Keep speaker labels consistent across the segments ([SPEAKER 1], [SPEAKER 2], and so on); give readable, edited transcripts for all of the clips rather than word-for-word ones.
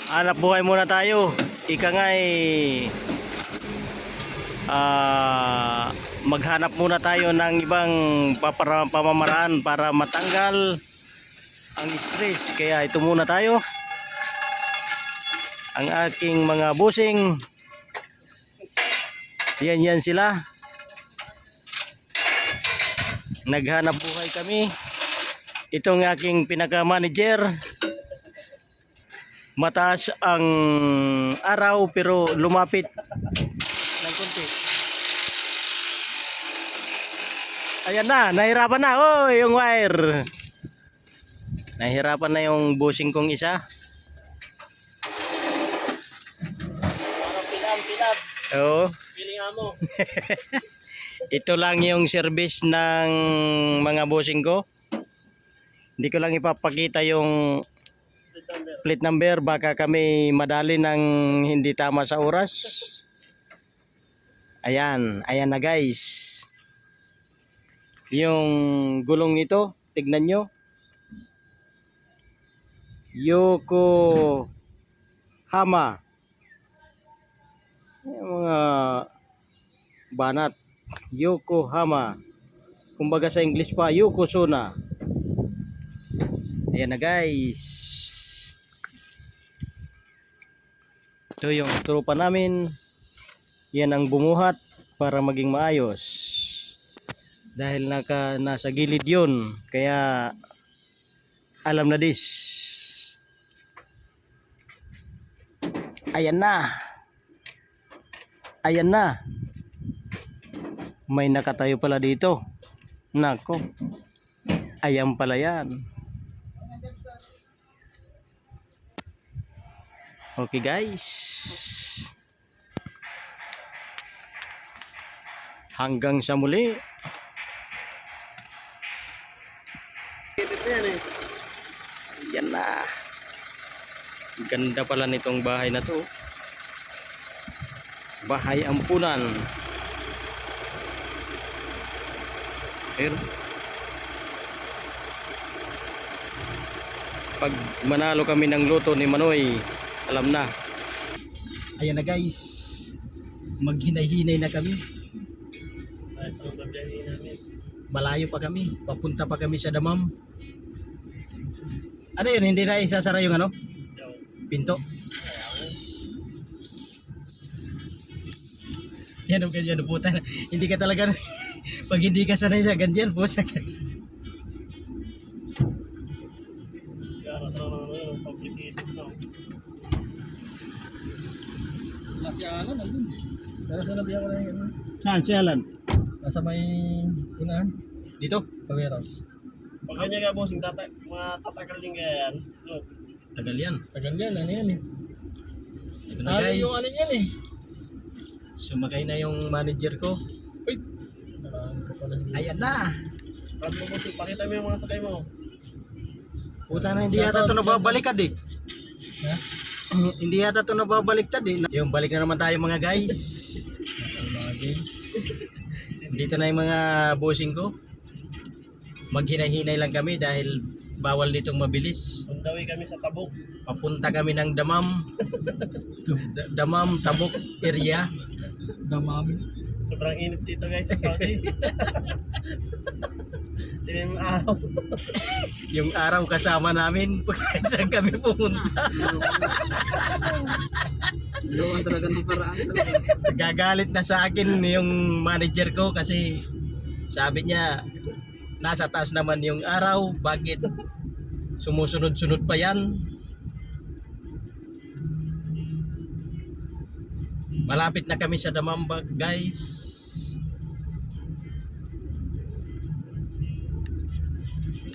[SPEAKER 1] Hanap buhay muna tayo. Ika nga maghanap muna tayo ng ibang pamamaraan para matanggal ang stress. Kaya ito muna tayo. Ang aking mga busing. Yan sila. Naghanap buhay kami. Itong aking pinaka-manager. Mataas ang araw pero lumapit ng konti. Ayan na, nahirapan na. Oh, yung wire. Nahirapan na yung busing kong isa.
[SPEAKER 2] Parang pinap.
[SPEAKER 1] Oo.
[SPEAKER 2] Feeling mo.
[SPEAKER 1] Ito lang yung service ng mga busing ko. Hindi ko lang ipapakita yung plate number, baka kami madali ng hindi tama sa oras. Ayan na guys. Yung gulong nito, tignan nyo. Yokohama. Yung mga banat. Yokohama. Kumbaga sa English pa, Yokozuna. Ayan na guys. Ito yung tropa namin. Yan ang bumuhat para maging maayos. Dahil nasa gilid yun. Kaya alam na this. Ayan na. Ayan na. May nakatayo pala dito. Nako. Ayan pala yan. Okay guys. Hanggang sa muli. Yan na. Ganda pala nitong bahay na to. Bahay ampunan. Pero pag manalo kami ng loto ni Manoy, alam na. Ayan na guys. Maghinay-hinay na kami. Malayo pa kami. Papunta pa kami sa Damam. Ano yun? Hindi na isasara yung ano? Pinto? Yan o ganyan puta. Hindi ka talaga pag hindi ka sanay sa ganyan po sa
[SPEAKER 2] Si Alan nandun. Pero sa nabiya ko na yung
[SPEAKER 1] Saan si Alan?
[SPEAKER 2] nasa may unahan.
[SPEAKER 1] Dito?
[SPEAKER 2] Sa warehouse.
[SPEAKER 3] Pag kanya ka bossing, tatagal din kaya yan. No.
[SPEAKER 1] Tagal yan.
[SPEAKER 2] Tagal yan, ano yan eh.
[SPEAKER 1] Ito na guys.
[SPEAKER 2] Yung ano yan eh.
[SPEAKER 1] Sumakay na yung manager ko.
[SPEAKER 2] Uy! Marami ka pala sa
[SPEAKER 1] Ayan na.
[SPEAKER 3] Pag mo bossing, pakita mo yung mga sakay mo.
[SPEAKER 1] Puta na, hindi yata ito nababaliktad eh.
[SPEAKER 2] Ha?
[SPEAKER 1] Hindi yata ito nababaliktad eh. Yung balik na naman tayo mga guys.
[SPEAKER 2] Ang mga game.
[SPEAKER 1] Dito na yung mga bossing ko. Maghinay-hinay lang kami dahil bawal ditong mabilis.
[SPEAKER 3] Pundawi kami sa Tabok.
[SPEAKER 1] Papunta kami ng Damam. Damam, Tabok area.
[SPEAKER 2] Damami.
[SPEAKER 3] Sobrang init dito guys sa Saudi. Tingnan mo araw.
[SPEAKER 1] Yung araw kasama namin pag saan kami pumunta.
[SPEAKER 2] Yung talagang di paraan talaga.
[SPEAKER 1] Gagalit na sa akin yung manager ko kasi sabi niya nasa taas naman yung araw, bakit sumusunod-sunod pa yan? Malapit na kami sa Damamba guys.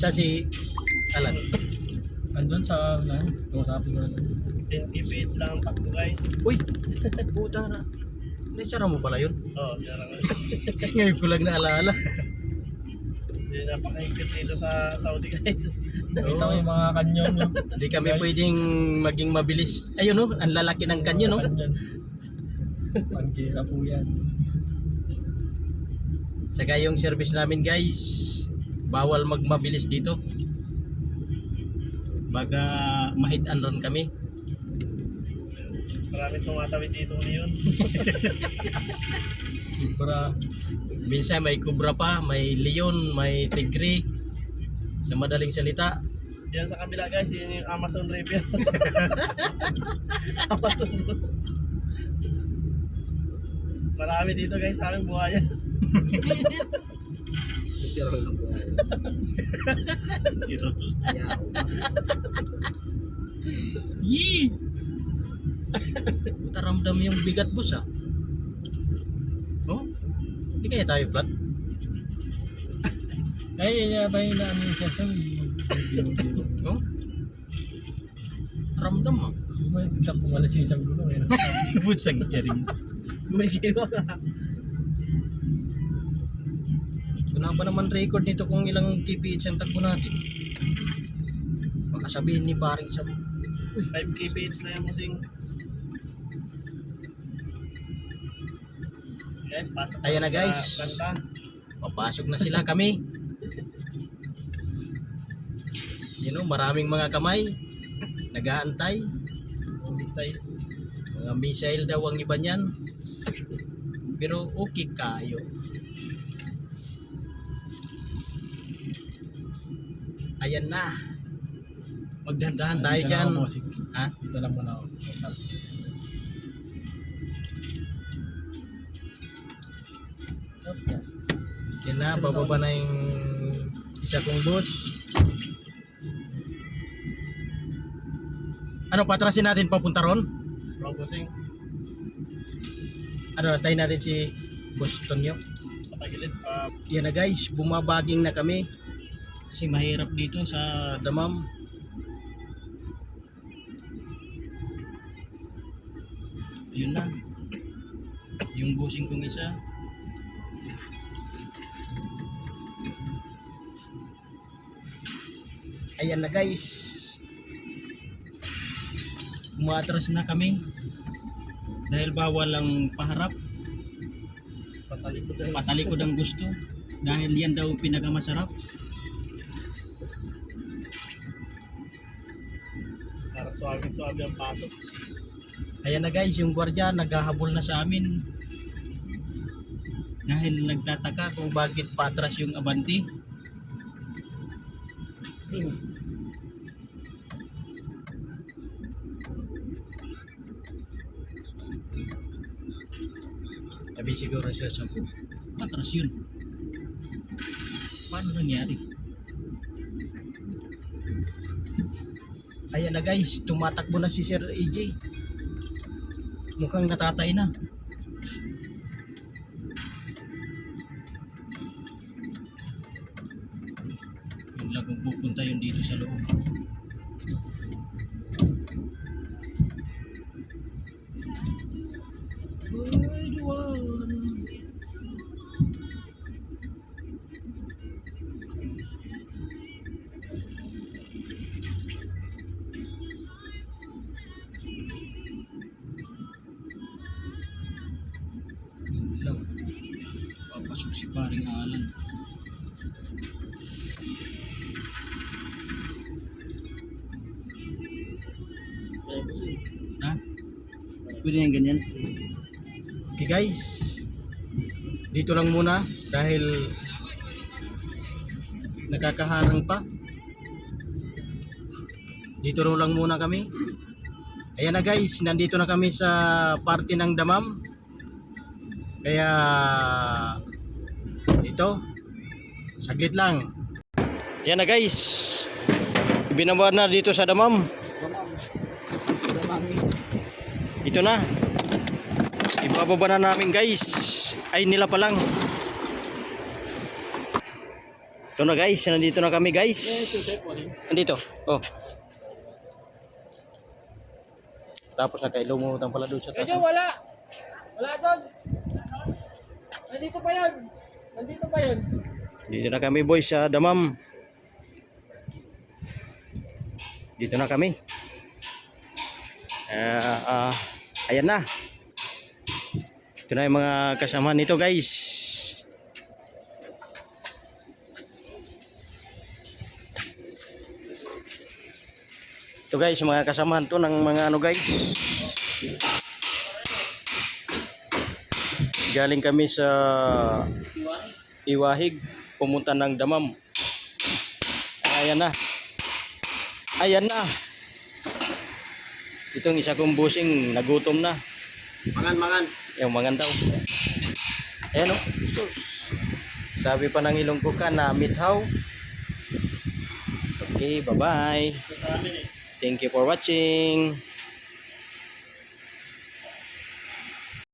[SPEAKER 1] Siya si Alan.
[SPEAKER 2] Andun sa unahan. Kumasapin ko na lang.
[SPEAKER 3] 10 kph lang ang takbo guys.
[SPEAKER 1] Uy, puta na. Naisara mo pala yun?
[SPEAKER 3] Oh, yan lang.
[SPEAKER 1] Ngayon ko lang naalala.
[SPEAKER 3] Kasi napakahigpit dito sa Saudi guys.
[SPEAKER 2] Nakita ko yung mga kanyon nyo.
[SPEAKER 1] Hindi kami pwedeng maging mabilis. Ayun no, ang lalaki ng kanyo no.
[SPEAKER 2] Kanyon. Pangkira po yan.
[SPEAKER 1] Tsaka yung service namin guys, bawal magmabilis dito. Baga mahit and run kami.
[SPEAKER 3] Maraming tumatawid dito ngayon.
[SPEAKER 1] Para minsan may kubra pa, may leon, may tigre. Sa madaling salita.
[SPEAKER 3] Yan sa kabila guys, yun yung Amazon River. Amazon River. Marami dito guys sa aming buhaya.
[SPEAKER 2] Tirol ng buhay. Yaw.
[SPEAKER 1] Yee! Buta ramdam yung bigat boss ah. Oh? Hindi kaya tayo flat?
[SPEAKER 2] Ay, yata yung naano yung session. Biro-biro.
[SPEAKER 1] Oh? Ramdam ah.
[SPEAKER 2] May isang pumalas yung isang gulo. Eh.
[SPEAKER 1] Butsang yaring.
[SPEAKER 3] Gumigiwa ka.
[SPEAKER 1] Wala pa naman record nito kung ilang kph ang takbo natin. Baka sabihin ni paring sabi.
[SPEAKER 3] 5 kph na yung musing. Guys, pasok
[SPEAKER 1] Ayan na,
[SPEAKER 3] sa
[SPEAKER 1] guys.
[SPEAKER 3] kanta.
[SPEAKER 1] Papasok na sila kami. You know, maraming mga kamay nag-aantay.
[SPEAKER 3] Missile.
[SPEAKER 1] Mga missile daw ang iba niyan. Pero okay kayo. Ayan na. Magdahan-dahan tayo
[SPEAKER 2] Dito lang
[SPEAKER 1] dyan.
[SPEAKER 2] ako, bossing.
[SPEAKER 1] Ha?
[SPEAKER 2] Dito lang muna ako.
[SPEAKER 1] Yan na, bababa na yung isa kong boss. Ano, patrasin natin papunta ron?
[SPEAKER 3] Robosing.
[SPEAKER 1] Ano, tayo natin si Boss Tonyo.
[SPEAKER 3] Patagilid.
[SPEAKER 1] Yan na guys, bumabaging na kami. Kasi mahirap dito sa Damam. Yun lang. Yung busing kong isa. Ayan na guys. Umatras na kami. Dahil bawal ang paharap.
[SPEAKER 3] Patalikod na.
[SPEAKER 1] Patalikod ang gusto. Dahil yan daw pinakamasarap.
[SPEAKER 3] Para suwabe-suwabe ang pasok.
[SPEAKER 1] Ayan na guys, yung gwardiya naghahabol na sa amin. Dahil nagtataka kung bakit patras yung abanti. Sabi siguro sa sampu, patras yun. Paano nangyari? Ayan na guys, tumatakbo na si Sir AJ. Mukhang natatay na. Yun lang kung pupunta yun dito sa loob. Ay, duwan. Yun lang. Papasok si paring Alan. Ha? Pwede yung ganyan? Okay guys, dito lang muna dahil nakakaharang pa. Dito lang muna kami. Ayan na guys, nandito na kami sa party ng Damam. Kaya ito, saglit lang. Ayan na guys, ibinabaw na dito sa Damam. Ito na. Ibababa na namin guys. Ay nila pa lang. Ito na guys, nandito na kami guys. Nandito. Oh. Tapos nakailumutan pala doon sa taas.
[SPEAKER 2] Wala! Wala doon! Nandito pa yun! Nandito pa yun!
[SPEAKER 1] Dito na kami boys sa Damam. Dito na kami. Ayan na. Ito na yung mga kasama nito guys. Ito guys, mga kasamahan to ng mga ano guys. Galing kami sa Iwahig, pumunta ng Damam. Ayan na. Ayan na. Itong isa kong busing nagutom na.
[SPEAKER 3] Mangan.
[SPEAKER 1] Yung mangan daw. Ayan o. Sus. Sabi pa ng Ilonggo ka na mithaw. Okay, bye-bye.
[SPEAKER 3] Sa amin eh.
[SPEAKER 1] Thank you for watching.